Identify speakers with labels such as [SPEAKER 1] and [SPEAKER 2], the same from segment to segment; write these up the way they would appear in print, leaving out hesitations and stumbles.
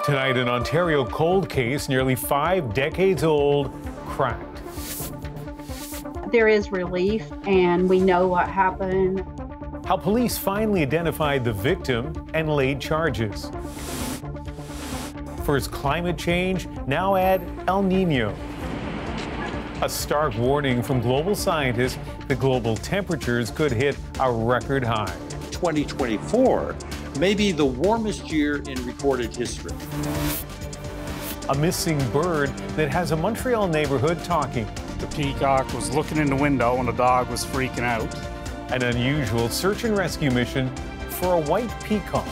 [SPEAKER 1] Tonight, an Ontario cold case, nearly 5 decades old, cracked.
[SPEAKER 2] There is relief, and we know what happened.
[SPEAKER 1] How police finally identified the victim and laid charges. First climate change, now add El Niño. A stark warning from global scientists that global temperatures could hit a record high.
[SPEAKER 3] 2024 may be the warmest year in recorded history.
[SPEAKER 1] A missing bird that has a Montreal neighborhood talking.
[SPEAKER 4] The peacock was looking in the window and the dog was freaking out.
[SPEAKER 1] An unusual search and rescue mission for a white peacock.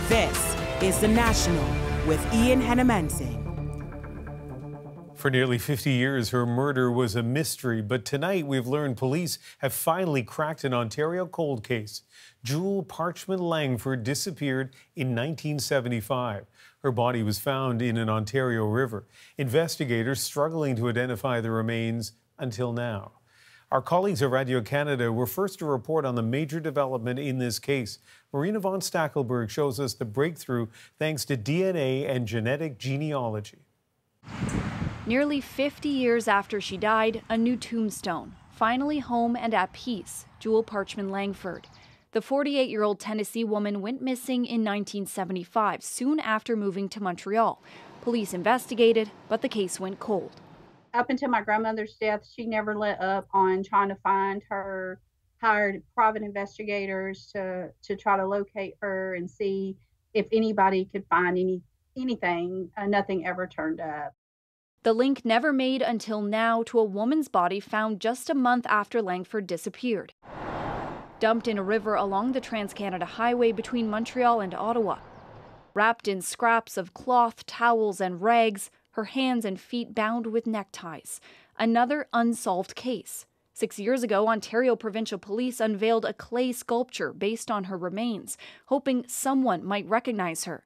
[SPEAKER 5] This is The National with Ian Hennemansi.
[SPEAKER 1] For nearly 50 years, her murder was a mystery, but tonight we've learned police have finally cracked an Ontario cold case. Jewel Parchment Langford disappeared in 1975. Her body was found in an Ontario river. Investigators struggling to identify the remains until now. Our colleagues at Radio-Canada were first to report on the major development in this case. Marina von Stackelberg shows us the breakthrough thanks to DNA and genetic genealogy.
[SPEAKER 6] Nearly 50 years after she died, a new tombstone. Finally home and at peace, Jewel Parchment Langford. The 48-year-old Tennessee woman went missing in 1975, soon after moving to Montreal. Police investigated, but the case went cold.
[SPEAKER 2] Up until my grandmother's death, she never let up on trying to find her, hired private investigators to try to locate her and see if anybody could find anything. Nothing ever turned up.
[SPEAKER 6] The link never made until now to a woman's body found just a month after Langford disappeared. Dumped in a river along the Trans-Canada Highway between Montreal and Ottawa. Wrapped in scraps of cloth, towels, and rags, her hands and feet bound with neckties. Another unsolved case. 6 years ago, Ontario Provincial Police unveiled a clay sculpture based on her remains, hoping someone might recognize her.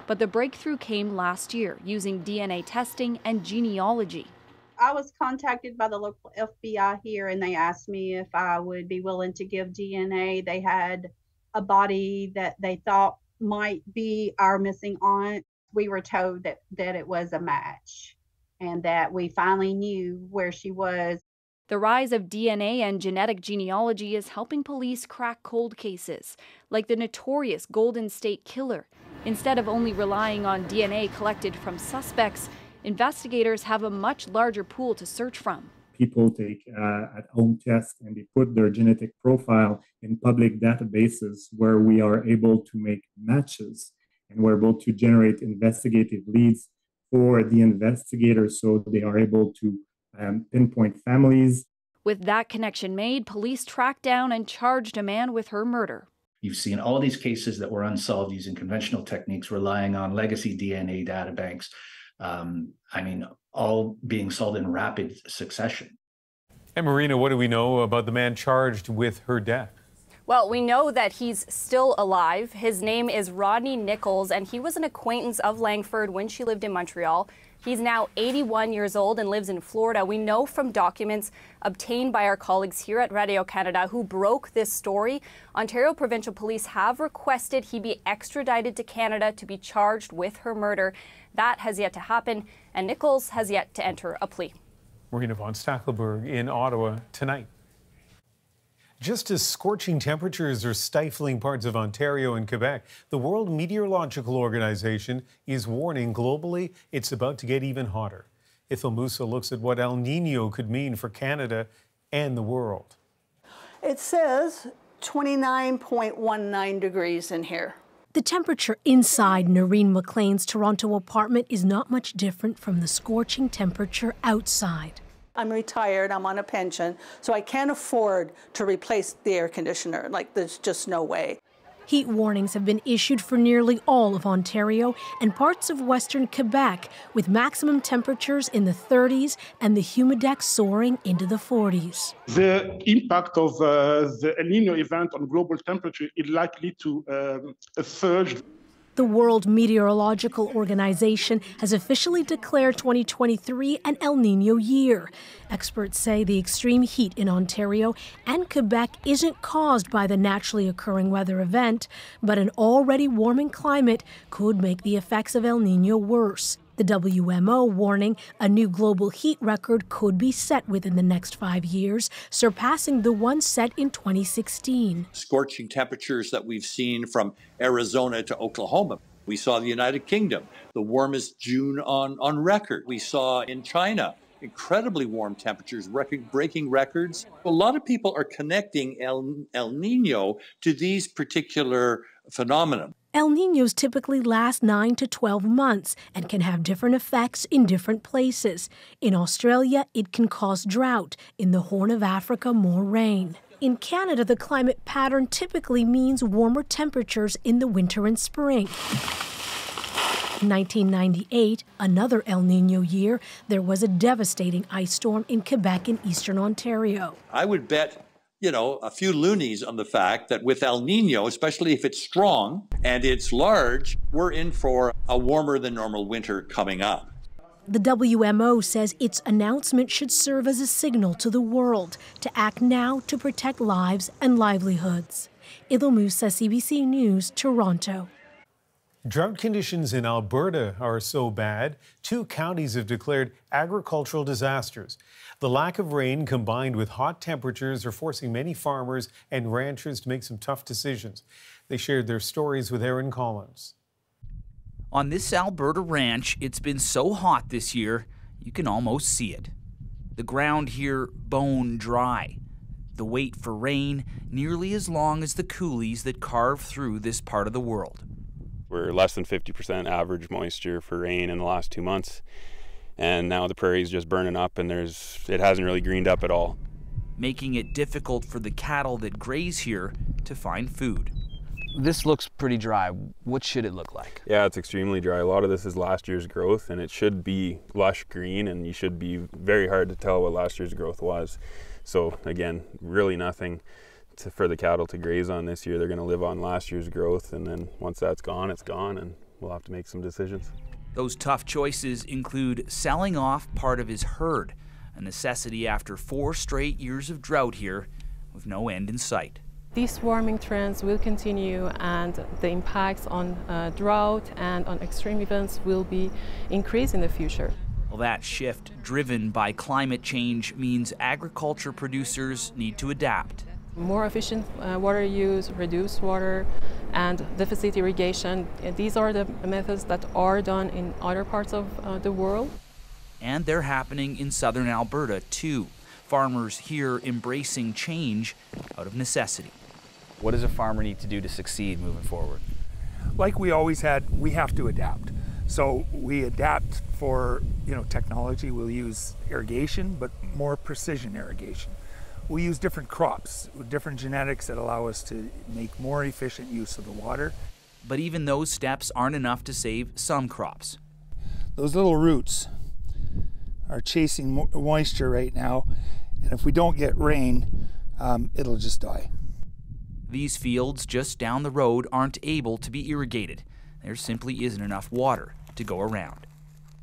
[SPEAKER 6] But the breakthrough came last year, using DNA testing and genealogy.
[SPEAKER 2] I was contacted by the local FBI here, and they asked me if I would be willing to give DNA. They had a body that they thought might be our missing aunt. We were told that it was a match and that we finally knew where she was.
[SPEAKER 6] The rise of DNA and genetic genealogy is helping police crack cold cases, like the notorious Golden State Killer. Instead of only relying on DNA collected from suspects, investigators have a much larger pool to search from.
[SPEAKER 7] People take at-home tests and they put their genetic profile in public databases where we are able to make matches and we're able to generate investigative leads for the investigators so they are able to pinpoint families.
[SPEAKER 6] With that connection made, police tracked down and charged a man with her murder.
[SPEAKER 8] You've seen all these cases that were unsolved using conventional techniques, relying on legacy DNA databanks. All being solved in rapid succession.
[SPEAKER 1] And Marina, what do we know about the man charged with her death?
[SPEAKER 9] Well, we know that he's still alive. His name is Rodney Nichols, and he was an acquaintance of Langford when she lived in Montreal. He's now 81 years old and lives in Florida. We know from documents obtained by our colleagues here at Radio-Canada who broke this story, Ontario Provincial Police have requested he be extradited to Canada to be charged with her murder. That has yet to happen, and Nichols has yet to enter a plea.
[SPEAKER 1] Marina von Stackelberg in Ottawa tonight. Just as scorching temperatures are stifling parts of Ontario and Quebec, the World Meteorological Organization is warning globally it's about to get even hotter. Ithel Musa looks at what El Niño could mean for Canada and the world.
[SPEAKER 10] It says 29.19 degrees in here.
[SPEAKER 11] The temperature inside Noreen McLean's Toronto apartment is not much different from the scorching temperature outside.
[SPEAKER 10] I'm retired, I'm on a pension, so I can't afford to replace the air conditioner. There's just no way.
[SPEAKER 11] Heat warnings have been issued for nearly all of Ontario and parts of western Quebec, with maximum temperatures in the 30s and the humidex soaring into the 40s.
[SPEAKER 12] The impact of the El Niño event on global temperature is likely to surge.
[SPEAKER 11] The World Meteorological Organization has officially declared 2023 an El Niño year. Experts say the extreme heat in Ontario and Quebec isn't caused by the naturally occurring weather event, but an already warming climate could make the effects of El Niño worse. The WMO warning a new global heat record could be set within the next 5 years, surpassing the one set in 2016.
[SPEAKER 3] Scorching temperatures that we've seen from Arizona to Oklahoma. We saw the United Kingdom, the warmest June on record. We saw in China incredibly warm temperatures, breaking records. A lot of people are connecting El Niño to these particular phenomena.
[SPEAKER 11] El Niños typically last 9 to 12 months and can have different effects in different places. In Australia, it can cause drought. In the Horn of Africa, more rain. In Canada, the climate pattern typically means warmer temperatures in the winter and spring. In 1998, another El Niño year, there was a devastating ice storm in Quebec and eastern Ontario.
[SPEAKER 3] I would bet a few loonies on the fact that with El Niño, especially if it's strong and it's large, we're in for a warmer than normal winter coming up.
[SPEAKER 11] The WMO says its announcement should serve as a signal to the world to act now to protect lives and livelihoods. Ilomusa, CBC News, Toronto.
[SPEAKER 1] Drought conditions in Alberta are so bad, 2 counties have declared agricultural disasters. The lack of rain combined with hot temperatures are forcing many farmers and ranchers to make some tough decisions. They shared their stories with Aaron Collins.
[SPEAKER 13] On this Alberta ranch, it's been so hot this year, you can almost see it. The ground here bone dry. The wait for rain nearly as long as the coulees that carve through this part of the world.
[SPEAKER 14] We're less than 50% average moisture for rain in the last 2 months. And now the prairie's just burning up and it hasn't really greened up at all.
[SPEAKER 13] Making it difficult for the cattle that graze here to find food.
[SPEAKER 15] This looks pretty dry. What should it look like?
[SPEAKER 14] Yeah, it's extremely dry. A lot of this is last year's growth and it should be lush green and you should be very hard to tell what last year's growth was. So again, really nothing for the cattle to graze on this year. They're going to live on last year's growth, and then once that's gone, it's gone, and we'll have to make some decisions.
[SPEAKER 13] Those tough choices include selling off part of his herd, a necessity after 4 straight years of drought here with no end in sight.
[SPEAKER 16] These warming trends will continue, and the impacts on drought and on extreme events will be increased in the future.
[SPEAKER 13] Well, that shift driven by climate change means agriculture producers need to adapt.
[SPEAKER 16] More efficient water use, reduced water, and deficit irrigation. These are the methods that are done in other parts of the world.
[SPEAKER 13] And they're happening in southern Alberta, too. Farmers here embracing change out of necessity.
[SPEAKER 15] What does a farmer need to do to succeed moving forward?
[SPEAKER 17] Like we always had, we have to adapt. So we adapt for technology. We'll use irrigation, but more precision irrigation. We use different crops with different genetics that allow us to make more efficient use of the water.
[SPEAKER 13] But even those steps aren't enough to save some crops.
[SPEAKER 17] Those little roots are chasing moisture right now, and if we don't get rain, it'll just die.
[SPEAKER 13] These fields just down the road aren't able to be irrigated. There simply isn't enough water to go around.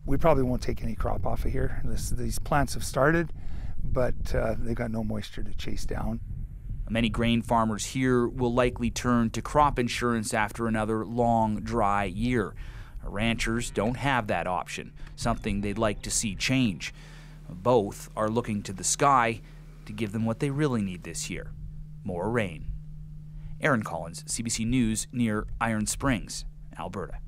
[SPEAKER 17] We probably won't take any crop off of here. These plants have started, but they've got no moisture to chase down.
[SPEAKER 13] Many grain farmers here will likely turn to crop insurance after another long, dry year. Ranchers don't have that option, something they'd like to see change. Both are looking to the sky to give them what they really need this year: more rain. Aaron Collins, CBC News, near Iron Springs, Alberta.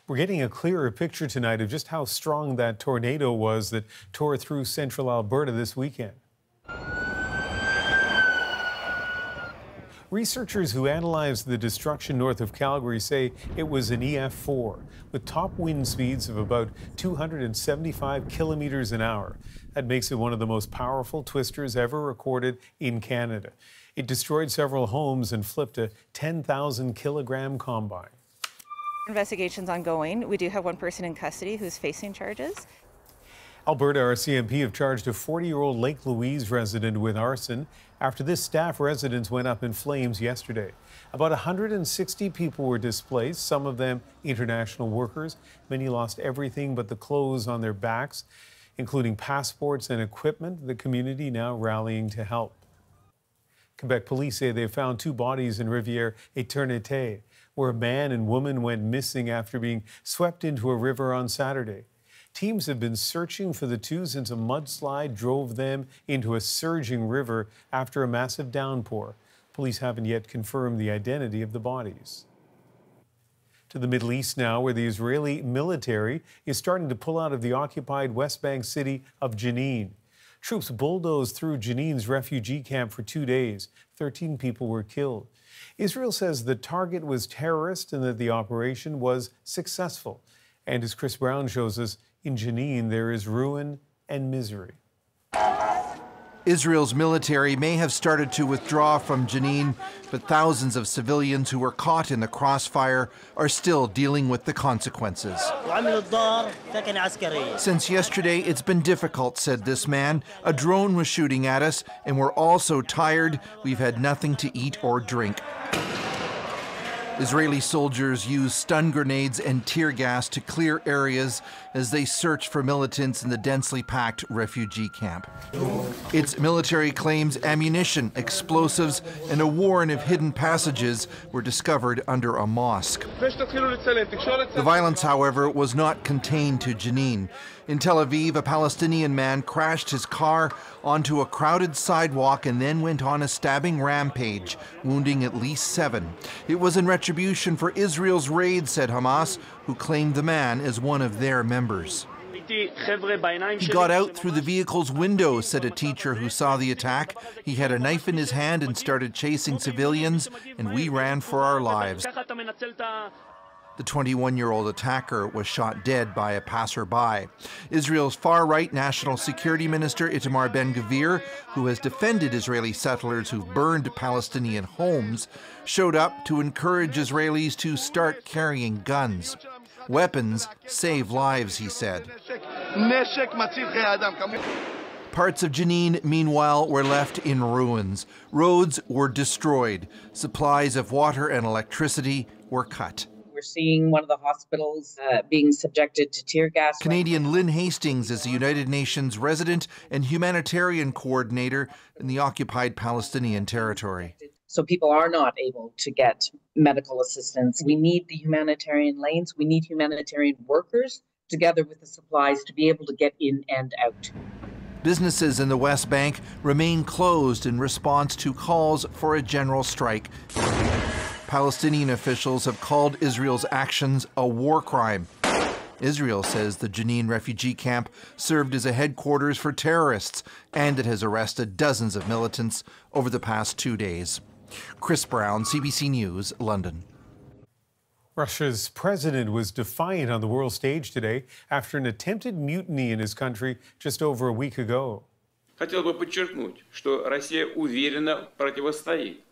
[SPEAKER 1] We're getting a clearer picture tonight of just how strong that tornado was that tore through central Alberta this weekend. Researchers who analyzed the destruction north of Calgary say it was an EF4 with top wind speeds of about 275 kilometers an hour. That makes it one of the most powerful twisters ever recorded in Canada. It destroyed several homes and flipped a 10,000-kilogram combine.
[SPEAKER 18] Investigation's ongoing. We do have one person in custody who's facing charges.
[SPEAKER 1] Alberta RCMP have charged a 40-year-old Lake Louise resident with arson after this staff residence went up in flames yesterday. About 160 people were displaced, some of them international workers. Many lost everything but the clothes on their backs, including passports and equipment. The community now rallying to help. Quebec police say they found 2 bodies in Rivière-Éternité, where a man and woman went missing after being swept into a river on Saturday. Teams have been searching for the 2 since a mudslide drove them into a surging river after a massive downpour. Police haven't yet confirmed the identity of the bodies. To the Middle East now, where the Israeli military is starting to pull out of the occupied West Bank city of Jenin. Troops bulldozed through Jenin's refugee camp for 2 days. 13 people were killed. Israel says the target was terrorist and that the operation was successful. And as Chris Brown shows us, in Jenin there is ruin and misery.
[SPEAKER 18] Israel's military may have started to withdraw from Jenin, but thousands of civilians who were caught in the crossfire are still dealing with the consequences. Since yesterday, it's been difficult, said this man. A drone was shooting at us, and we're all so tired, we've had nothing to eat or drink. Israeli soldiers use stun grenades and tear gas to clear areas as they search for militants in the densely packed refugee camp. Its military claims ammunition, explosives, and a warren of hidden passages were discovered under a mosque. The violence, however, was not contained to Jenin. In Tel Aviv, a Palestinian man crashed his car onto a crowded sidewalk and then went on a stabbing rampage, wounding at least 7. It was in retribution for Israel's raid, said Hamas, who claimed the man as one of their members. He got out through the vehicle's window, said a teacher who saw the attack. He had a knife in his hand and started chasing civilians, and we ran for our lives. The 21-year-old attacker was shot dead by a passerby. Israel's far-right National Security Minister Itamar Ben-Gvir, who has defended Israeli settlers who've burned Palestinian homes, showed up to encourage Israelis to start carrying guns. Weapons save lives, he said. Parts of Jenin, meanwhile, were left in ruins. Roads were destroyed. Supplies of water and electricity were cut.
[SPEAKER 19] We're seeing one of the hospitals being subjected to tear gas.
[SPEAKER 18] Canadian Lynn Hastings is the United Nations resident and humanitarian coordinator in the occupied Palestinian territory.
[SPEAKER 19] So people are not able to get medical assistance. We need the humanitarian lanes. We need humanitarian workers together with the supplies to be able to get in and out.
[SPEAKER 18] Businesses in the West Bank remain closed in response to calls for a general strike. Palestinian officials have called Israel's actions a war crime. Israel says the Jenin refugee camp served as a headquarters for terrorists, and it has arrested dozens of militants over the past 2 days. Chris Brown, CBC News, London.
[SPEAKER 1] Russia's president was defiant on the world stage today after an attempted mutiny in his country just over a week ago.
[SPEAKER 20] Хотел бы подчеркнуть, что Россия уверенно противостоит.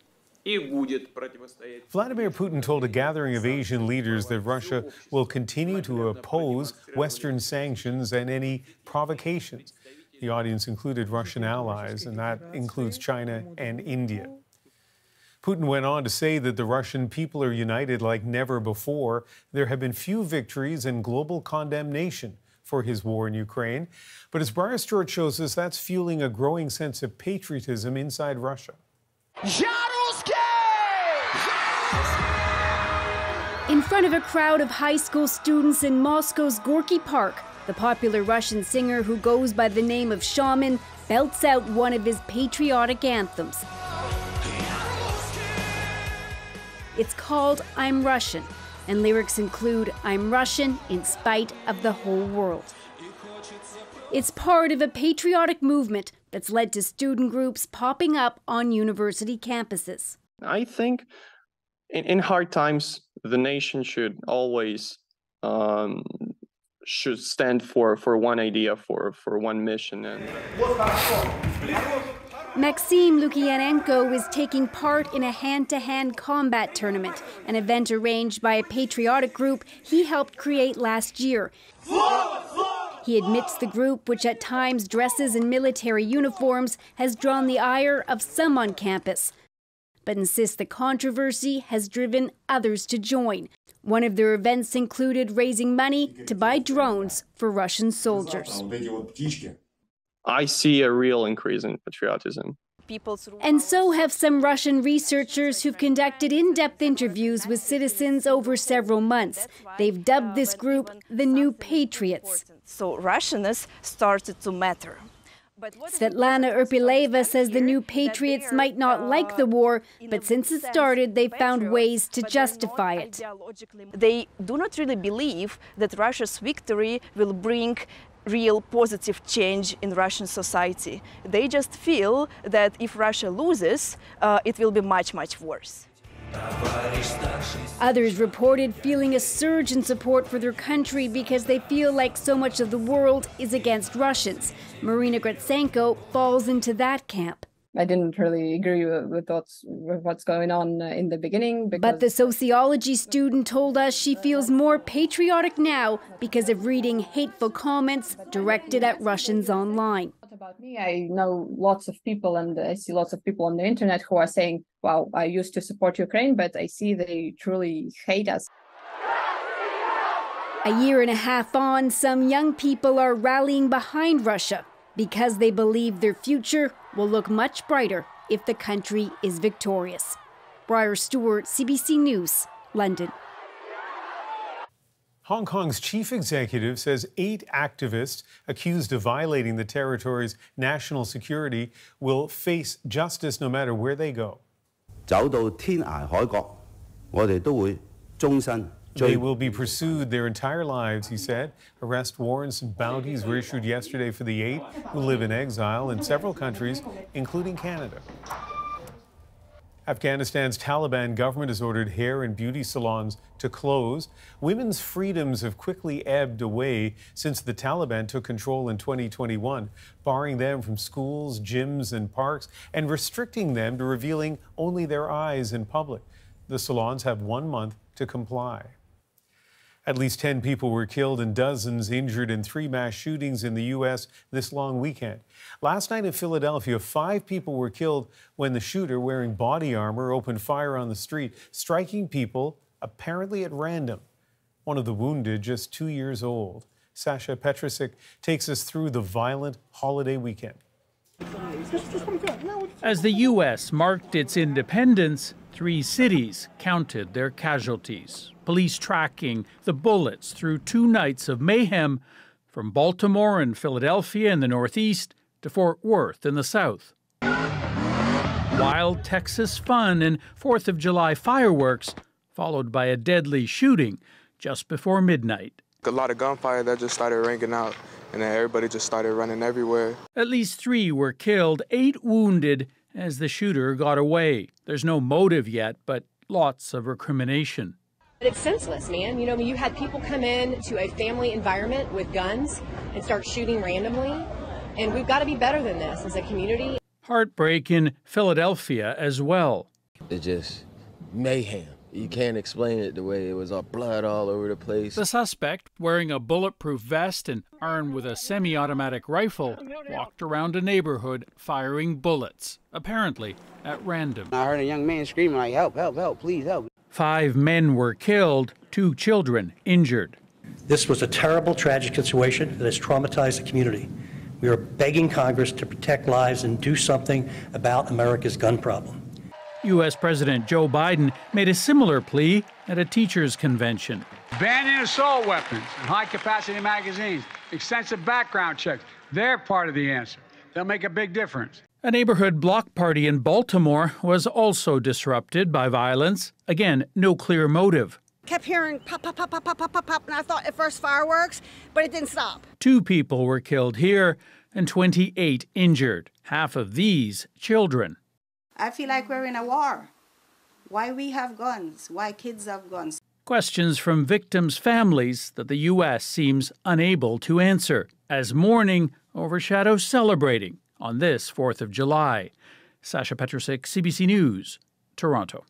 [SPEAKER 1] Vladimir Putin told a gathering of Asian leaders that Russia will continue to oppose Western sanctions and any provocations. The audience included Russian allies, and that includes China and India. Putin went on to say that the Russian people are united like never before. There have been few victories and global condemnation for his war in Ukraine. But as Briar Stewart shows us, that's fueling a growing sense of patriotism inside Russia.
[SPEAKER 21] In front of a crowd of high school students in Moscow's Gorky Park, the popular Russian singer who goes by the name of Shaman belts out one of his patriotic anthems. It's called I'm Russian, and lyrics include I'm Russian in spite of the whole world. It's part of a patriotic movement that's led to student groups popping up on university campuses.
[SPEAKER 22] I think in hard times, the nation should always should stand for one idea, for one mission. And
[SPEAKER 21] Maxim Lukianenko is taking part in a hand-to-hand combat tournament, an event arranged by a patriotic group he helped create last year. He admits the group, which at times dresses in military uniforms, has drawn the ire of some on campus, but insists the controversy has driven others to join. One of their events included raising money to buy drones for Russian soldiers.
[SPEAKER 22] I see a real increase in patriotism.
[SPEAKER 21] And so have some Russian researchers who've conducted in-depth interviews with citizens over several months. They've dubbed this group the New Patriots.
[SPEAKER 4] So Russianness started to matter.
[SPEAKER 21] Svetlana Urpileva says the New Patriots might not like the war, but since it started, they've found ways to justify it.
[SPEAKER 4] They do not really believe that Russia's victory will bring real positive change in Russian society. They just feel that if Russia loses, it will be much, much worse.
[SPEAKER 21] Others reported feeling a surge in support for their country because they feel like so much of the world is against Russians. Marina Gretsenko falls into that camp.
[SPEAKER 5] I didn't really agree with what's going on in the beginning.
[SPEAKER 21] But the sociology student told us she feels more patriotic now because of reading hateful comments directed at Russians online.
[SPEAKER 5] About me, I know lots of people, and I see lots of people on the internet who are saying, well, I used to support Ukraine, but I see they truly hate us.
[SPEAKER 21] A year and a half on, some young people are rallying behind Russia because they believe their future will look much brighter if the country is victorious. Briar Stewart, CBC News, London.
[SPEAKER 1] Hong Kong's chief executive says 8 activists accused of violating the territory's national security will face justice no matter where they go. They will be pursued their entire lives, he said. Arrest warrants and bounties were issued yesterday for the 8 who live in exile in several countries, including Canada. Afghanistan's Taliban government has ordered hair and beauty salons to close. Women's freedoms have quickly ebbed away since the Taliban took control in 2021, barring them from schools, gyms, and parks, and restricting them to revealing only their eyes in public. The salons have 1 month to comply. At least 10 people were killed and dozens injured in 3 mass shootings in the U.S. this long weekend. Last night in Philadelphia, 5 people were killed when the shooter, wearing body armor, opened fire on the street, striking people apparently at random. One of the wounded, just 2 years old. Sasha Petrusik takes us through the violent holiday weekend.
[SPEAKER 23] As the U.S. marked its independence, 3 cities counted their casualties. Police tracking the bullets through 2 nights of mayhem, from Baltimore and Philadelphia in the Northeast to Fort Worth in the South. Wild Texas fun and 4th of July fireworks, followed by a deadly shooting just before midnight.
[SPEAKER 24] A lot of gunfire that just started ringing out, and then everybody just started running everywhere.
[SPEAKER 23] At least 3 were killed, 8 wounded as the shooter got away. There's no motive yet, but lots of recrimination.
[SPEAKER 25] It's senseless, man. You know, you had people come in to a family environment with guns and start shooting randomly, and we've got to be better than this as a community.
[SPEAKER 23] Heartbreak in Philadelphia as well.
[SPEAKER 26] It's just mayhem. You can't explain it the way it was all blood all over the place.
[SPEAKER 23] The suspect, wearing a bulletproof vest and armed with a semi-automatic rifle, walked around a neighborhood firing bullets, apparently at random.
[SPEAKER 27] I heard a young man screaming like, help, help, help, please help.
[SPEAKER 23] 5 men were killed, 2 children injured.
[SPEAKER 28] This was a terrible, tragic situation that has traumatized the community. We are begging Congress to protect lives and do something about America's gun problem.
[SPEAKER 23] U.S. President Joe Biden made a similar plea at a teachers' convention.
[SPEAKER 29] Banning assault weapons and high-capacity magazines, extensive background checks, they're part of the answer. They'll make a big difference.
[SPEAKER 23] A neighborhood block party in Baltimore was also disrupted by violence. Again, no clear motive.
[SPEAKER 30] Kept hearing pop, pop, pop, pop, pop, pop, pop, pop, and I thought at first fireworks, but it didn't stop.
[SPEAKER 23] 2 people were killed here and 28 injured, half of these children.
[SPEAKER 30] I feel like we're in a war. Why we have guns? Why kids have guns?
[SPEAKER 23] Questions from victims' families that the U.S. seems unable to answer, as mourning overshadows celebrating on this 4th of July. Sasha Petrusik, CBC News, Toronto.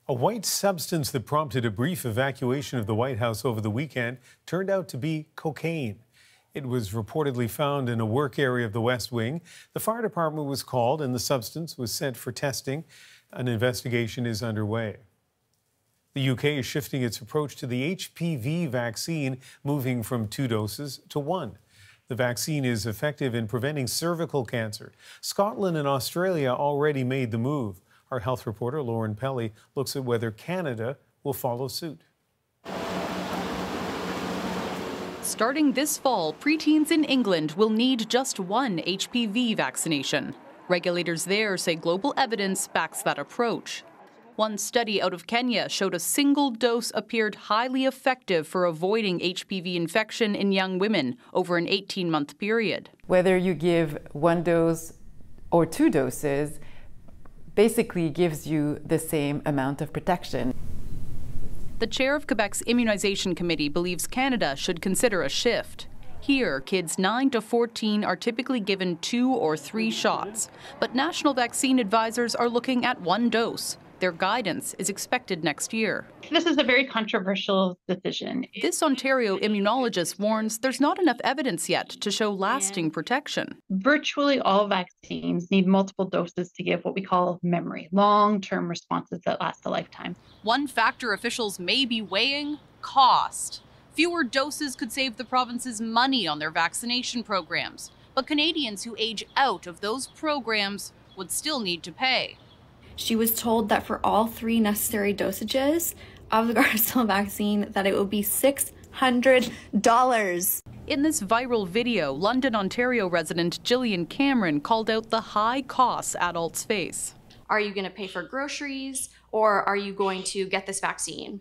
[SPEAKER 1] A white substance that prompted a brief evacuation of the White House over the weekend turned out to be cocaine. It was reportedly found in a work area of the West Wing. The fire department was called and the substance was sent for testing. An investigation is underway. The UK is shifting its approach to the HPV vaccine, moving from 2 doses to 1. The vaccine is effective in preventing cervical cancer. Scotland and Australia already made the move. Our health reporter, Lauren Pelly, looks at whether Canada will follow suit.
[SPEAKER 2] Starting this fall, preteens in England will need just 1 HPV vaccination. Regulators there say global evidence backs that approach. One study out of Kenya showed a single dose appeared highly effective for avoiding HPV infection in young women over an 18-month period.
[SPEAKER 3] Whether you give 1 dose or 2 doses basically gives you the same amount of protection.
[SPEAKER 2] The chair of Quebec's immunization committee believes Canada should consider a shift. Here, kids 9 to 14 are typically given 2 or 3 shots, but national vaccine advisors are looking at 1 dose. Their guidance is expected next year.
[SPEAKER 6] This is a very controversial decision.
[SPEAKER 2] This Ontario immunologist warns there's not enough evidence yet to show lasting protection.
[SPEAKER 6] Virtually all vaccines need multiple doses to give what we call memory, long-term responses that last a lifetime.
[SPEAKER 2] One factor officials may be weighing: cost. Fewer doses could save the provinces money on their vaccination programs, but Canadians who age out of those programs would still need to pay.
[SPEAKER 7] She was told that for all 3 necessary dosages of the Gardasil vaccine that it would be $600.
[SPEAKER 2] In this viral video, London, Ontario resident Gillian Cameron called out the high costs adults face.
[SPEAKER 8] Are you going to pay for groceries, or are you going to get this vaccine?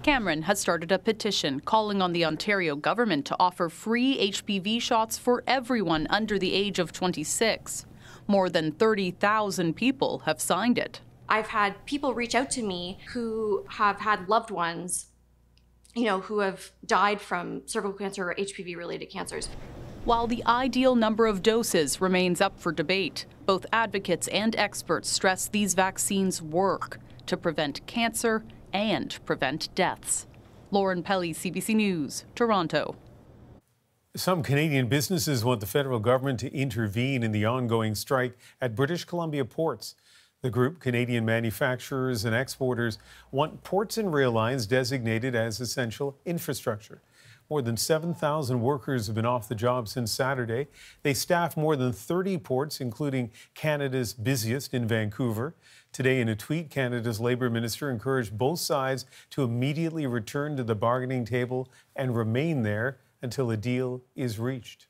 [SPEAKER 2] Cameron has started a petition calling on the Ontario government to offer free HPV shots for everyone under the age of 26. More than 30,000 people have signed it.
[SPEAKER 8] I've had people reach out to me who have had loved ones, who have died from cervical cancer or HPV-related cancers.
[SPEAKER 2] While the ideal number of doses remains up for debate, both advocates and experts stress these vaccines work to prevent cancer and prevent deaths. Lauren Pelly, CBC News, Toronto.
[SPEAKER 1] Some Canadian businesses want the federal government to intervene in the ongoing strike at British Columbia ports. The group, Canadian Manufacturers and Exporters, want ports and rail lines designated as essential infrastructure. More than 7,000 workers have been off the job since Saturday. They staff more than 30 ports, including Canada's busiest in Vancouver. Today, in a tweet, Canada's Labour Minister encouraged both sides to immediately return to the bargaining table and remain there until a deal is reached.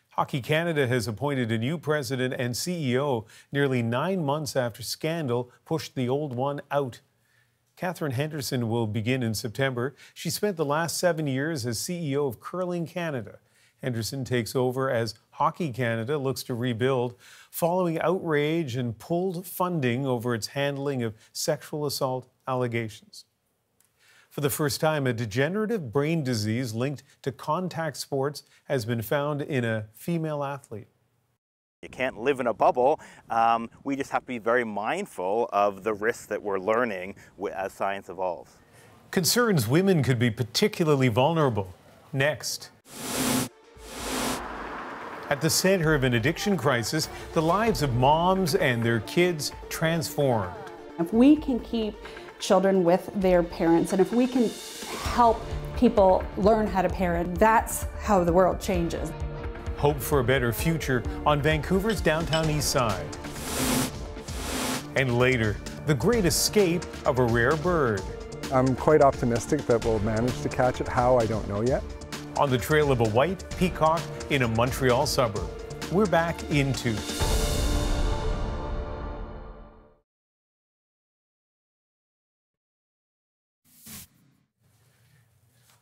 [SPEAKER 1] Hockey Canada has appointed a new president and CEO nearly 9 months after scandal pushed the old one out. Katherine Henderson will begin in September. She spent the last 7 years as CEO of Curling Canada. Henderson takes over as Hockey Canada looks to rebuild following outrage and pulled funding over its handling of sexual assault allegations. For the first time, a degenerative brain disease linked to contact sports has been found in a female athlete.
[SPEAKER 9] You can't live in a bubble. We just have to be very mindful of the risks that we're learning as science evolves.
[SPEAKER 1] Concerns women could be particularly vulnerable. Next. At the center of an addiction crisis, the lives of moms and their kids transformed.
[SPEAKER 10] If we can keep children with their parents, and if we can help people learn how to parent, that's how the world changes.
[SPEAKER 1] Hope for a better future on Vancouver's downtown east side. And later, the great escape of a rare bird.
[SPEAKER 11] I'm quite optimistic that we'll manage to catch it. How, I don't know yet.
[SPEAKER 1] On the trail of a white peacock in a Montreal suburb. We're back in 2.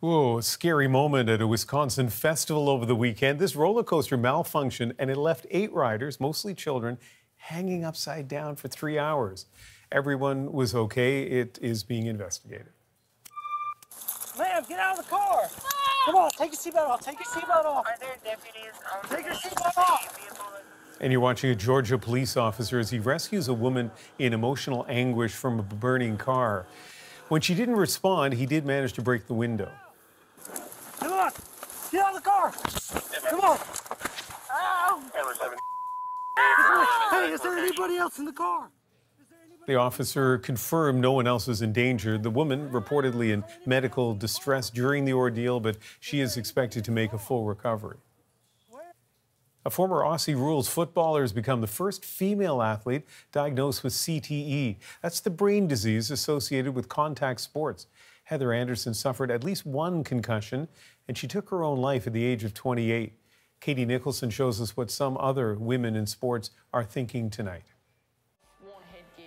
[SPEAKER 1] Whoa, scary moment at a Wisconsin festival over the weekend. This roller coaster malfunctioned and it left 8 riders, mostly children, hanging upside down for 3 hours. Everyone was okay. It is being investigated.
[SPEAKER 12] Ma'am, get out of the car! Come on, take your seatbelt off. Take your seatbelt off. Are there deputies? Take your seatbelt off.
[SPEAKER 1] And you're watching a Georgia police officer as he rescues a woman in emotional anguish from a burning car. When she didn't respond, he did manage to break the window.
[SPEAKER 12] Come on, get out of the car! Come on! Ow! Hey, is there anybody else in the car?
[SPEAKER 1] The officer confirmed no one else was in danger. The woman reportedly in medical distress during the ordeal, but she is expected to make a full recovery. A former Aussie rules footballer has become the first female athlete diagnosed with CTE. That's the brain disease associated with contact sports. Heather Anderson suffered at least one concussion, and she took her own life at the age of 28. Katie Nicholson shows us what some other women in sports are thinking tonight.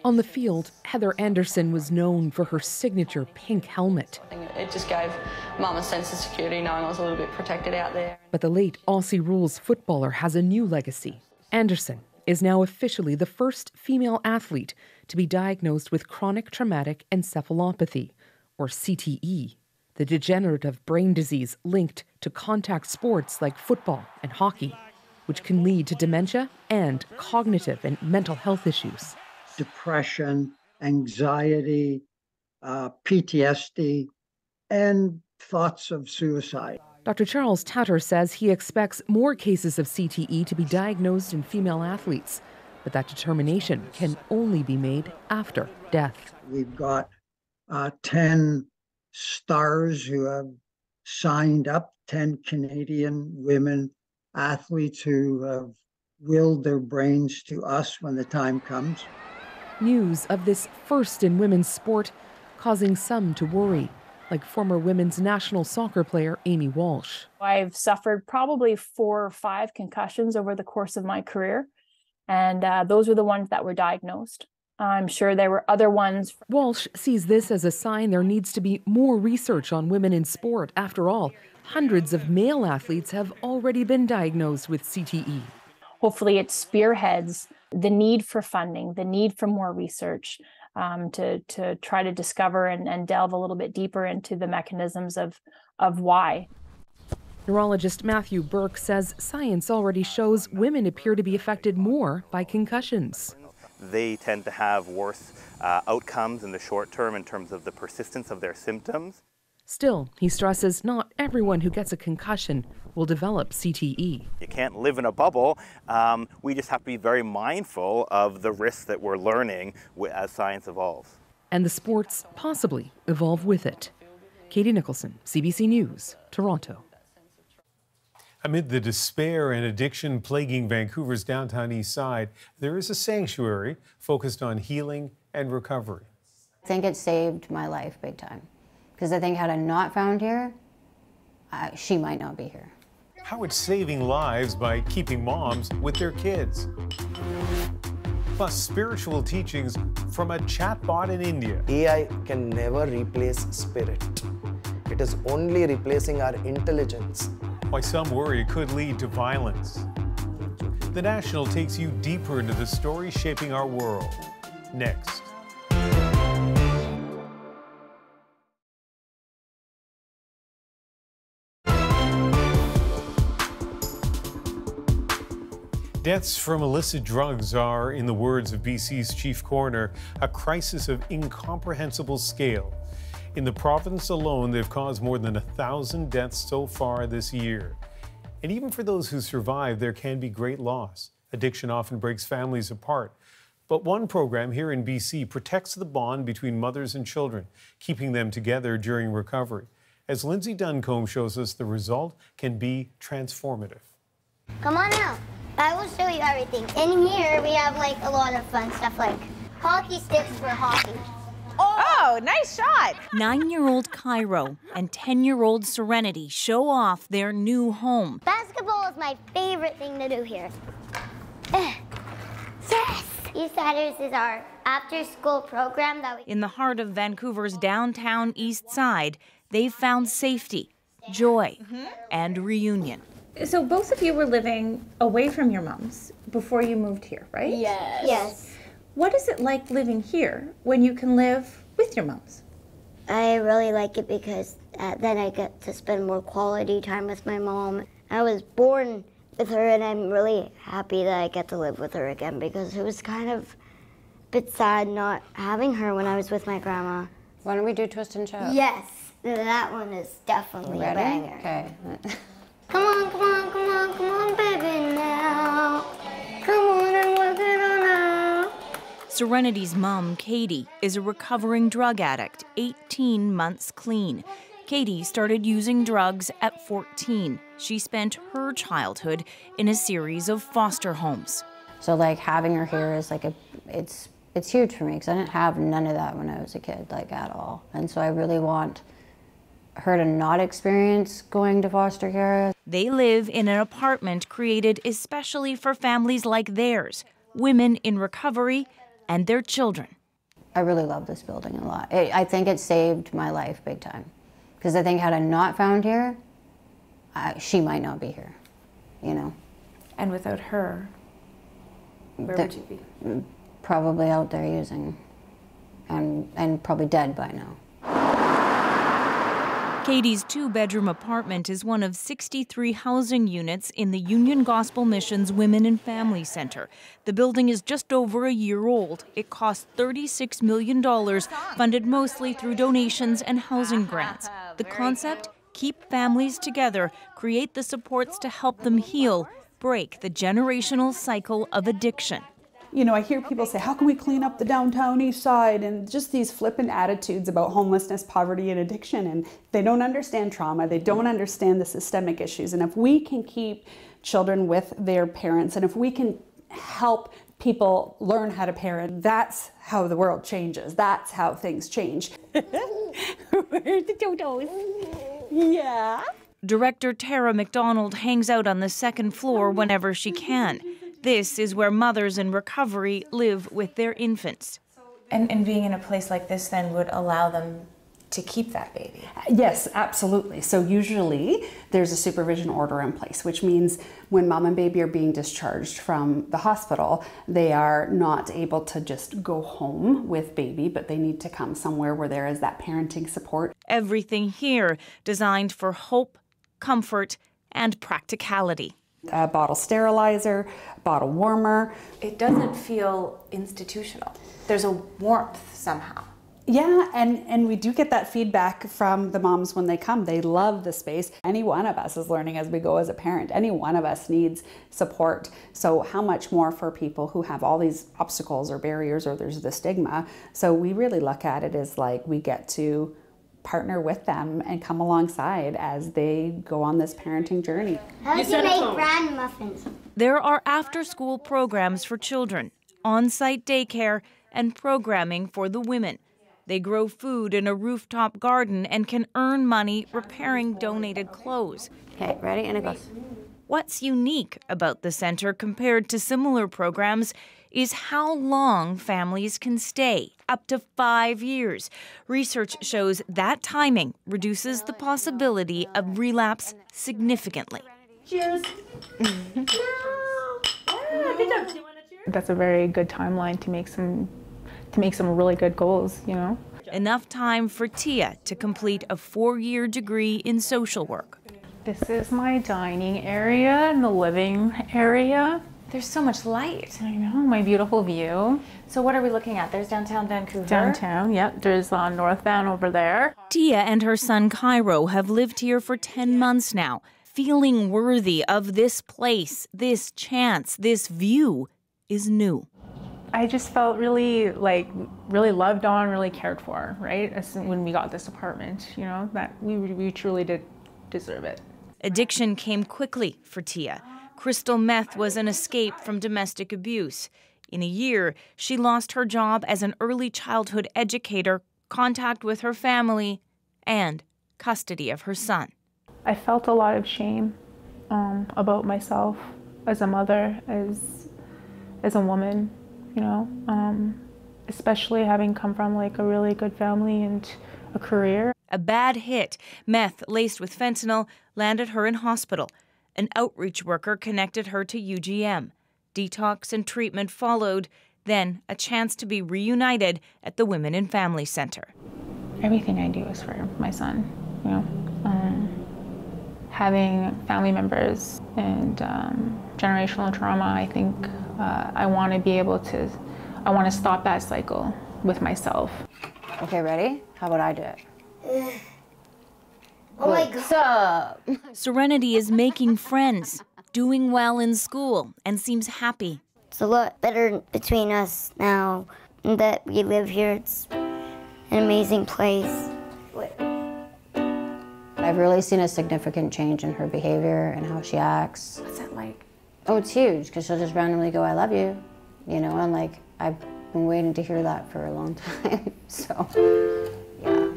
[SPEAKER 4] On the field, Heather Anderson was known for her signature pink helmet.
[SPEAKER 13] I think it just gave Mum a sense of security knowing I was a little bit protected out there.
[SPEAKER 4] But the late Aussie rules footballer has a new legacy. Anderson is now officially the first female athlete to be diagnosed with chronic traumatic encephalopathy, or CTE, the degenerative brain disease linked to contact sports like football and hockey, which can lead to dementia and cognitive and mental health issues.
[SPEAKER 14] Depression, anxiety, PTSD, and thoughts of suicide.
[SPEAKER 4] Dr. Charles Tatter says he expects more cases of CTE to be diagnosed in female athletes, but that determination can only be made after death.
[SPEAKER 14] We've got 10 stars who have signed up, 10 Canadian women athletes who have willed their brains to us when the time comes.
[SPEAKER 4] News of this first in women's sport causing some to worry, like former women's national soccer player Amy Walsh.
[SPEAKER 15] I've suffered probably 4 or 5 concussions over the course of my career, and those were the ones that were diagnosed. I'm sure there were other ones.
[SPEAKER 4] Walsh sees this as a sign there needs to be more research on women in sport. After all, hundreds of male athletes have already been diagnosed with CTE.
[SPEAKER 15] Hopefully it spearheads the need for funding, the need for more research to try to discover and delve a little bit deeper into the mechanisms of why.
[SPEAKER 4] Neurologist Matthew Burke says science already shows women appear to be affected more by concussions.
[SPEAKER 9] They tend to have worse outcomes in the short term in terms of the persistence of their symptoms.
[SPEAKER 4] Still, he stresses not everyone who gets a concussion will develop CTE.
[SPEAKER 9] You can't live in a bubble. We just have to be very mindful of the risks that we're learning as science evolves.
[SPEAKER 4] And the sports possibly evolve with it. Katie Nicholson, CBC News, Toronto.
[SPEAKER 1] Amid the despair and addiction plaguing Vancouver's downtown east side, there is a sanctuary focused on healing and recovery.
[SPEAKER 16] I think it saved my life big time. Because I think had I not found here, she might not be here.
[SPEAKER 1] How it's saving lives by keeping moms with their kids. Plus, spiritual teachings from a chatbot in India.
[SPEAKER 17] AI can never replace spirit. It is only replacing our intelligence.
[SPEAKER 1] Why some worry it could lead to violence. The National takes you deeper into the story shaping our world. Next. Deaths from illicit drugs are, in the words of BC's chief coroner, a crisis of incomprehensible scale. In the province alone, they've caused more than 1,000 deaths so far this year. And even for those who survive, there can be great loss. Addiction often breaks families apart. But one program here in BC protects the bond between mothers and children, keeping them together during recovery. As Lindsay Duncombe shows us, the result can be transformative.
[SPEAKER 18] Come on out. I will show you everything. In here, we have like a lot of fun stuff like hockey sticks for hockey.
[SPEAKER 19] Oh, nice shot. 9-year-old Cairo and 10-year-old Serenity show off their new home.
[SPEAKER 18] Basketball is my favorite thing to do here. Yes! East Siders is our after-school program that we...
[SPEAKER 19] In the heart of Vancouver's downtown East Side, they've found safety, joy, and reunion.
[SPEAKER 20] So both of you were living away from your moms before you moved here, right?
[SPEAKER 18] Yes. Yes.
[SPEAKER 20] What is it like living here when you can live with your moms?
[SPEAKER 18] I really like it because then I get to spend more quality time with my mom. I was born with her and I'm really happy that I get to live with her again because it was kind of a bit sad not having her when I was with my grandma.
[SPEAKER 16] Why don't we do twist and shout?
[SPEAKER 18] Yes, that one is definitely a banger.
[SPEAKER 16] Okay.
[SPEAKER 18] Come on,
[SPEAKER 19] Serenity's mom, Katie, is a recovering drug addict, 18 months clean. Katie started using drugs at 14. She spent her childhood in a series of foster homes.
[SPEAKER 16] So like having her here is like it's huge for me because I didn't have none of that when I was a kid, like at all. And so I really want her to not experience going to foster care.
[SPEAKER 19] They live in an apartment created especially for families like theirs, women in recovery and their children.
[SPEAKER 16] I really love this building a lot. I think it saved my life big time. Because I think had I not found here, she might not be here, you know.
[SPEAKER 20] And without her, where would you be?
[SPEAKER 16] Probably out there using, and probably dead by now.
[SPEAKER 19] Katie's 2-bedroom apartment is one of 63 housing units in the Union Gospel Mission's Women and Family Center. The building is just over a year old. It cost $36 million, funded mostly through donations and housing grants. The concept? Keep families together, create the supports to help them heal, break the generational cycle of addiction.
[SPEAKER 10] You know, I hear people say, how can we clean up the downtown east side? And just these flippant attitudes about homelessness, poverty, and addiction. And they don't understand trauma. They don't understand the systemic issues. And if we can keep children with their parents, and if we can help people learn how to parent, that's how the world changes. That's how things change. Where's the dodos? Yeah.
[SPEAKER 19] Director Tara McDonald hangs out on the second floor whenever she can. This is where mothers in recovery live with their infants.
[SPEAKER 20] And being in a place like this then would allow them to keep that baby?
[SPEAKER 10] Yes, absolutely. So usually there's a supervision order in place, which means when mom and baby are being discharged from the hospital, they are not able to just go home with baby, but they need to come somewhere where there is that parenting support.
[SPEAKER 19] Everything here designed for hope, comfort, and practicality.
[SPEAKER 10] A bottle sterilizer, bottle warmer.
[SPEAKER 20] It doesn't feel institutional. There's a warmth somehow.
[SPEAKER 10] Yeah, and we do get that feedback from the moms when they come. They love the space. Any one of us is learning as we go as a parent. Any one of us needs support. So how much more for people who have all these obstacles or barriers, or there's the stigma. So we really look at it as like we get to partner with them and come alongside as they go on this parenting journey.
[SPEAKER 18] How do you make bran muffins?
[SPEAKER 19] There are after-school programs for children, on-site daycare, and programming for the women. They grow food in a rooftop garden and can earn money repairing donated clothes.
[SPEAKER 16] Okay, ready? And it goes.
[SPEAKER 19] What's unique about the center compared to similar programs is how long families can stay, up to 5 years. Research shows that timing reduces the possibility of relapse significantly.
[SPEAKER 20] Cheers.
[SPEAKER 15] That's a very good timeline to make some really good goals, you know.
[SPEAKER 19] Enough time for Tia to complete a 4-year degree in social work.
[SPEAKER 15] This is my dining area and the living area.
[SPEAKER 20] There's so much light.
[SPEAKER 15] I know, my beautiful view.
[SPEAKER 20] So what are we looking at? There's downtown Vancouver.
[SPEAKER 15] Downtown, yep. There's North Van over there.
[SPEAKER 19] Tia and her son Cairo have lived here for 10 months now, feeling worthy of this place, this chance, this view is new.
[SPEAKER 15] I just felt really loved on, really cared for, right? When we got this apartment, you know, that we truly did deserve it.
[SPEAKER 19] Addiction came quickly for Tia. Crystal meth was an escape from domestic abuse. In a year, she lost her job as an early childhood educator, contact with her family, and custody of her son.
[SPEAKER 15] I felt a lot of shame about myself as a mother, as a woman, you know, especially having come from like a really good family and a career.
[SPEAKER 19] A bad hit, meth laced with fentanyl, landed her in hospital. An outreach worker connected her to UGM. Detox and treatment followed, then a chance to be reunited at the Women and Family Center.
[SPEAKER 15] Everything I do is for my son, you know. Having family members and generational trauma, I think I want to be able to, I want to stop that cycle with myself.
[SPEAKER 16] Okay, ready? How about I do it?
[SPEAKER 18] Oh my God.
[SPEAKER 19] Serenity is making friends, doing well in school, and seems happy.
[SPEAKER 18] It's a lot better between us now. that we live here. It's an amazing place.
[SPEAKER 16] I've really seen a significant change in her behavior and how she acts.
[SPEAKER 20] What's that like?
[SPEAKER 16] Oh, it's huge, because she'll just randomly go, I love you, you know, and like, I've been waiting to hear that for a long time, so, yeah.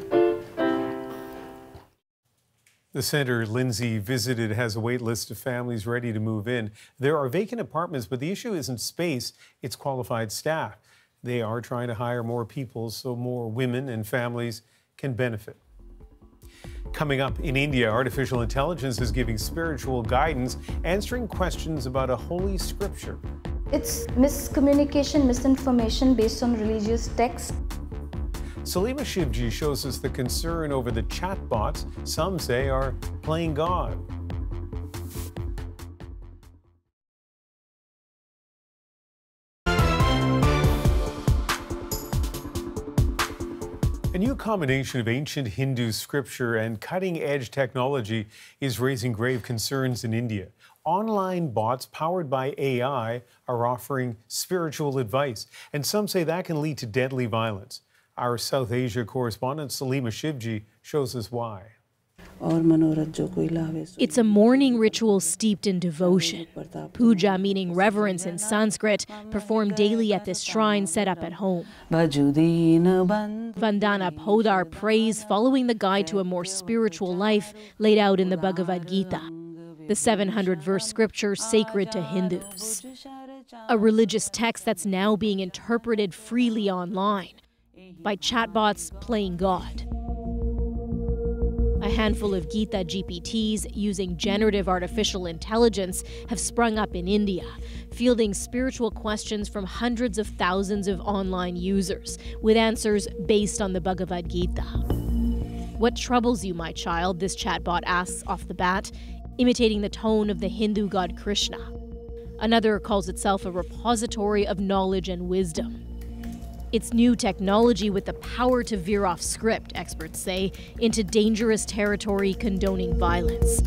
[SPEAKER 1] The center Lindsay visited has a wait list of families ready to move in. There are vacant apartments, but the issue isn't space, it's qualified staff. They are trying to hire more people so more women and families can benefit. Coming up in India, artificial intelligence is giving spiritual guidance, answering questions about a holy scripture.
[SPEAKER 5] It's miscommunication, misinformation based on religious texts.
[SPEAKER 1] Salima Shivji shows us the concern over the chatbots some say are playing God. A new combination of ancient Hindu scripture and cutting-edge technology is raising grave concerns in India. Online bots powered by AI are offering spiritual advice, and some say that can lead to deadly violence. Our South Asia correspondent Salima Shivji shows us why.
[SPEAKER 21] It's a morning ritual steeped in devotion. Puja, meaning reverence in Sanskrit, performed daily at this shrine set up at home. Vandana Podar prays following the guide to a more spiritual life laid out in the Bhagavad Gita, the 700-verse scripture sacred to Hindus. A religious text that's now being interpreted freely online by chatbots playing God. A handful of Gita GPTs using generative artificial intelligence have sprung up in India, fielding spiritual questions from hundreds of thousands of online users, with answers based on the Bhagavad Gita. What troubles you, my child? This chatbot asks off the bat, imitating the tone of the Hindu god Krishna. Another calls itself a repository of knowledge and wisdom. It's new technology with the power to veer off script, experts say, into dangerous territory condoning violence.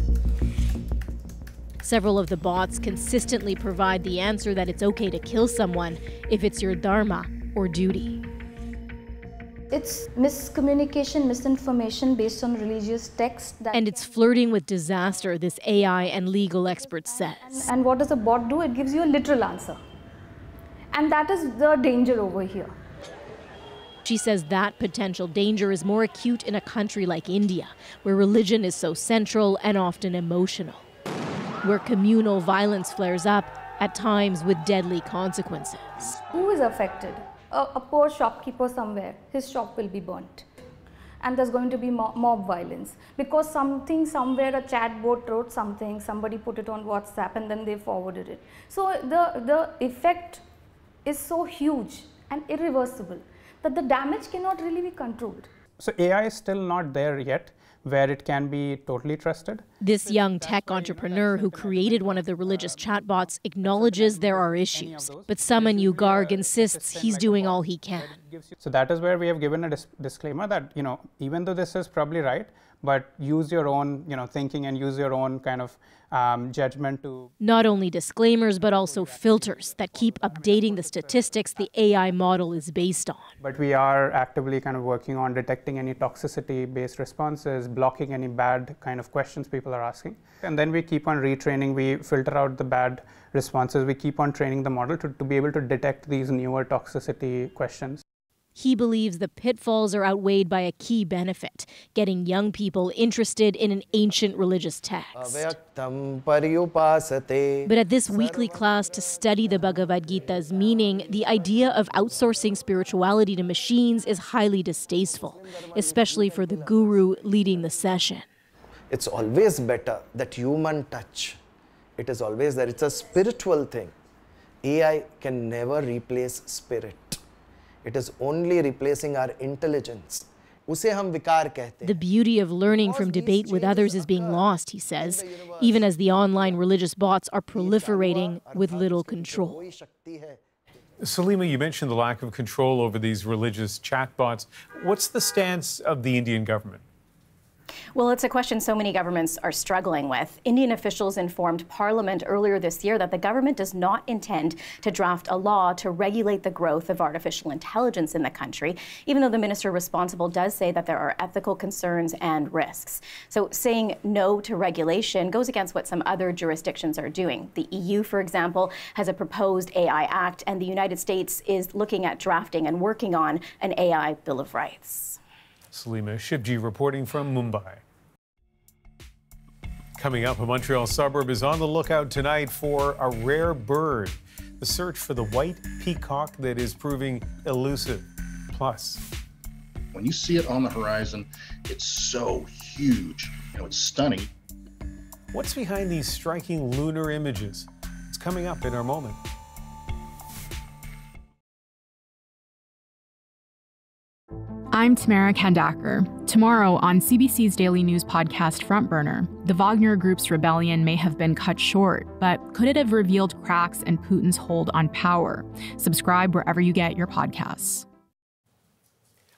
[SPEAKER 21] Several of the bots consistently provide the answer that it's okay to kill someone if it's your dharma or duty.
[SPEAKER 5] It's miscommunication, misinformation based on religious texts.
[SPEAKER 21] And it's flirting with disaster, this AI and legal expert says.
[SPEAKER 5] And what does a bot do? It gives you a literal answer. And that is the danger over here.
[SPEAKER 21] She says that potential danger is more acute in a country like India, where religion is so central and often emotional, where communal violence flares up, at times with deadly consequences.
[SPEAKER 5] Who is affected? A poor shopkeeper somewhere, his shop will be burnt. And there's going to be mob violence because something somewhere, a chatbot wrote something, somebody put it on WhatsApp and then they forwarded it. So the effect is so huge and irreversible that the damage cannot really be controlled.
[SPEAKER 22] So AI is still not there yet where it can be totally trusted.
[SPEAKER 21] This young tech entrepreneur who created one of the religious chatbots acknowledges there are issues, but Saman Garg insists he's doing all he can.
[SPEAKER 22] So that is where we have given a disclaimer that, even though this is probably right, but use your own, thinking and use your own kind of judgment to...
[SPEAKER 21] Not only disclaimers, but also filters that keep updating the statistics the AI model is based on.
[SPEAKER 22] But we are actively kind of working on detecting any toxicity-based responses, blocking any bad kind of questions people are asking. And then we keep on retraining, we filter out the bad responses, we keep on training the model to be able to detect these newer toxicity questions.
[SPEAKER 21] He believes the pitfalls are outweighed by a key benefit, getting young people interested in an ancient religious text. But at this weekly class to study the Bhagavad Gita's meaning, the idea of outsourcing spirituality to machines is highly distasteful, especially for the guru leading the session.
[SPEAKER 17] It's always better that human touch. It is always there. It's a spiritual thing. AI can never replace spirit. It is only replacing our intelligence.
[SPEAKER 21] The beauty of learning from debate with others is being lost, he says, even as the online religious bots are proliferating with little control.
[SPEAKER 1] Salima, you mentioned the lack of control over these religious chatbots. What's the stance of the Indian government?
[SPEAKER 3] Well, it's a question so many governments are struggling with. Indian officials informed Parliament earlier this year that the government does not intend to draft a law to regulate the growth of artificial intelligence in the country, even though the minister responsible does say that there are ethical concerns and risks. So saying no to regulation goes against what some other jurisdictions are doing. The EU, for example, has a proposed AI Act, and the United States is looking at drafting and working on an AI Bill of Rights.
[SPEAKER 1] Salima Shibji reporting from Mumbai. Coming up, a Montreal suburb is on the lookout tonight for a rare bird. The search for the white peacock that is proving elusive. Plus,
[SPEAKER 6] when you see it on the horizon, it's so huge. You know, it's stunning.
[SPEAKER 1] What's behind these striking lunar images? It's coming up in our moment.
[SPEAKER 23] I'm Tamara Kandaker. Tomorrow on CBC's daily news podcast Front Burner, the Wagner Group's rebellion may have been cut short, but could it have revealed cracks in Putin's hold on power? Subscribe wherever you get your podcasts.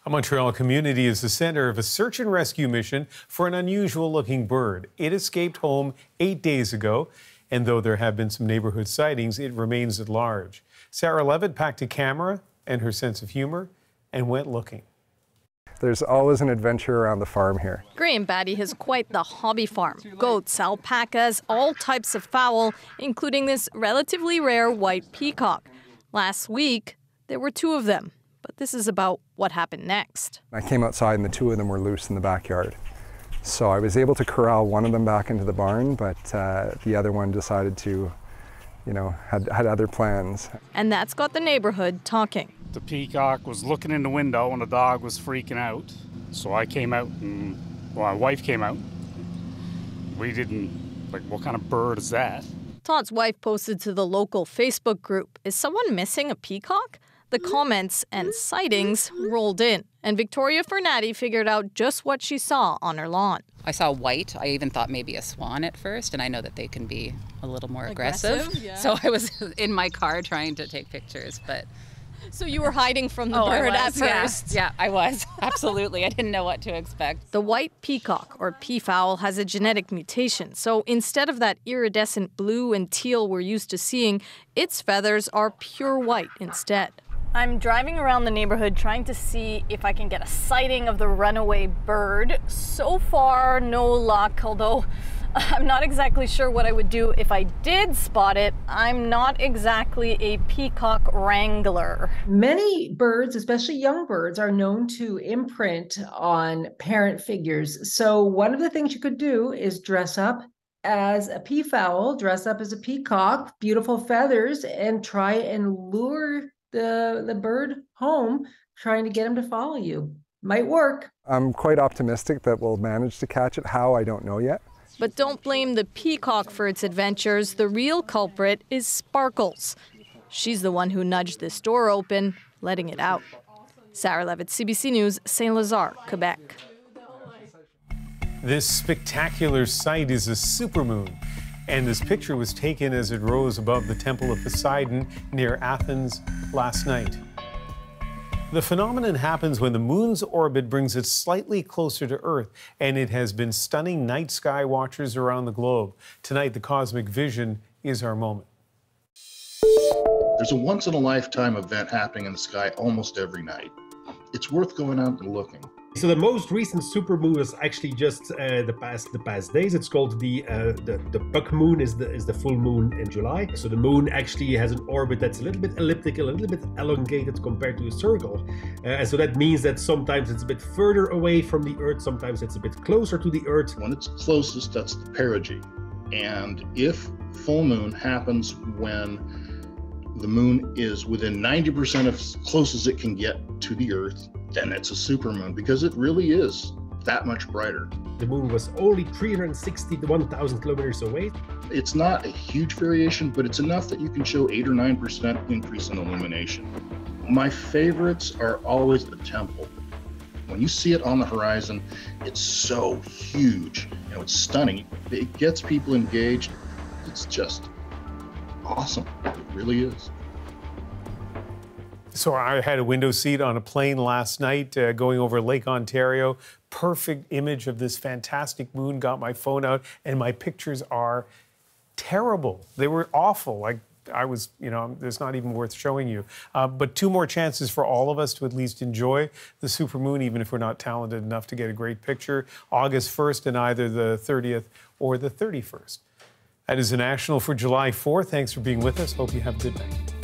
[SPEAKER 1] A Montreal community is the center of a search and rescue mission for an unusual-looking bird. It escaped home 8 days ago, and though there have been some neighborhood sightings, it remains at large. Sarah Levitt packed a camera and her sense of humor and went looking.
[SPEAKER 11] There's always an adventure around the farm here.
[SPEAKER 24] Graham Batty has quite the hobby farm. Goats, alpacas, all types of fowl, including this relatively rare white peacock. Last week, there were 2 of them. But this is about what happened next.
[SPEAKER 11] I came outside and the 2 of them were loose in the backyard. So I was able to corral one of them back into the barn, but the other one decided to, had other plans.
[SPEAKER 24] And that's got the neighborhood talking.
[SPEAKER 25] The peacock was looking in the window and the dog was freaking out. So I came out and, my wife came out. We didn't, what kind of bird is that?
[SPEAKER 24] Todd's wife posted to the local Facebook group, "Is someone missing a peacock?" The comments and sightings rolled in, and Victoria Fernati figured out just what she saw on her lawn.
[SPEAKER 26] I saw white. I even thought maybe a swan at first, and I know that they can be a little more aggressive.
[SPEAKER 24] Yeah.
[SPEAKER 26] So I was in my car trying to take pictures, but...
[SPEAKER 24] So you were hiding from the bird at first?
[SPEAKER 26] Yeah, I was. Absolutely. I didn't know what to expect.
[SPEAKER 24] The white peacock, or peafowl, has a genetic mutation. So instead of that iridescent blue and teal we're used to seeing, its feathers are pure white instead. I'm driving around the neighborhood trying to see if I can get a sighting of the runaway bird. So far, no luck, although I'm not exactly sure what I would do if I did spot it. I'm not exactly a peacock wrangler.
[SPEAKER 27] Many birds, especially young birds, are known to imprint on parent figures. So one of the things you could do is dress up as a peafowl, dress up as a peacock, beautiful feathers, and try and lure the bird home, trying to get him to follow you. Might work.
[SPEAKER 11] I'm quite optimistic that we'll manage to catch it. How, I don't know yet.
[SPEAKER 24] But don't blame the peacock for its adventures. The real culprit is Sparkles. She's the one who nudged this door open, letting it out. Sarah Levitt, CBC News, Saint-Lazare, Quebec.
[SPEAKER 1] This spectacular sight is a supermoon. And this picture was taken as it rose above the Temple of Poseidon near Athens last night. The phenomenon happens when the moon's orbit brings it slightly closer to Earth, and it has been stunning night sky watchers around the globe. Tonight, the cosmic vision is our moment.
[SPEAKER 6] There's a once-in-a-lifetime event happening in the sky almost every night. It's worth going out and looking.
[SPEAKER 28] So the most recent supermoon was actually just the past days. It's called the buck moon. Is the full moon in July. So the moon actually has an orbit that's a little bit elliptical, a little bit elongated compared to a circle, and so that means that sometimes it's a bit further away from the Earth, sometimes it's a bit closer to the Earth.
[SPEAKER 6] When it's closest, that's the perigee, and if full moon happens when the moon is within 90% of as close as it can get to the Earth, then it's a supermoon, because it really is that much brighter.
[SPEAKER 28] The moon was only 361,000 kilometers away.
[SPEAKER 6] It's not a huge variation, but it's enough that you can show 8 or 9% increase in illumination. My favorites are always the temple. When you see it on the horizon, it's so huge. It's stunning. It gets people engaged. It's just awesome. It really is.
[SPEAKER 1] So I had a window seat on a plane last night going over Lake Ontario. Perfect image of this fantastic moon. Got my phone out, and my pictures are terrible. They were awful. Like I was, it's not even worth showing you. But 2 more chances for all of us to at least enjoy the supermoon, even if we're not talented enough to get a great picture. August 1st and either the 30th or the 31st. That is the National for July 4th. Thanks for being with us. Hope you have a good night.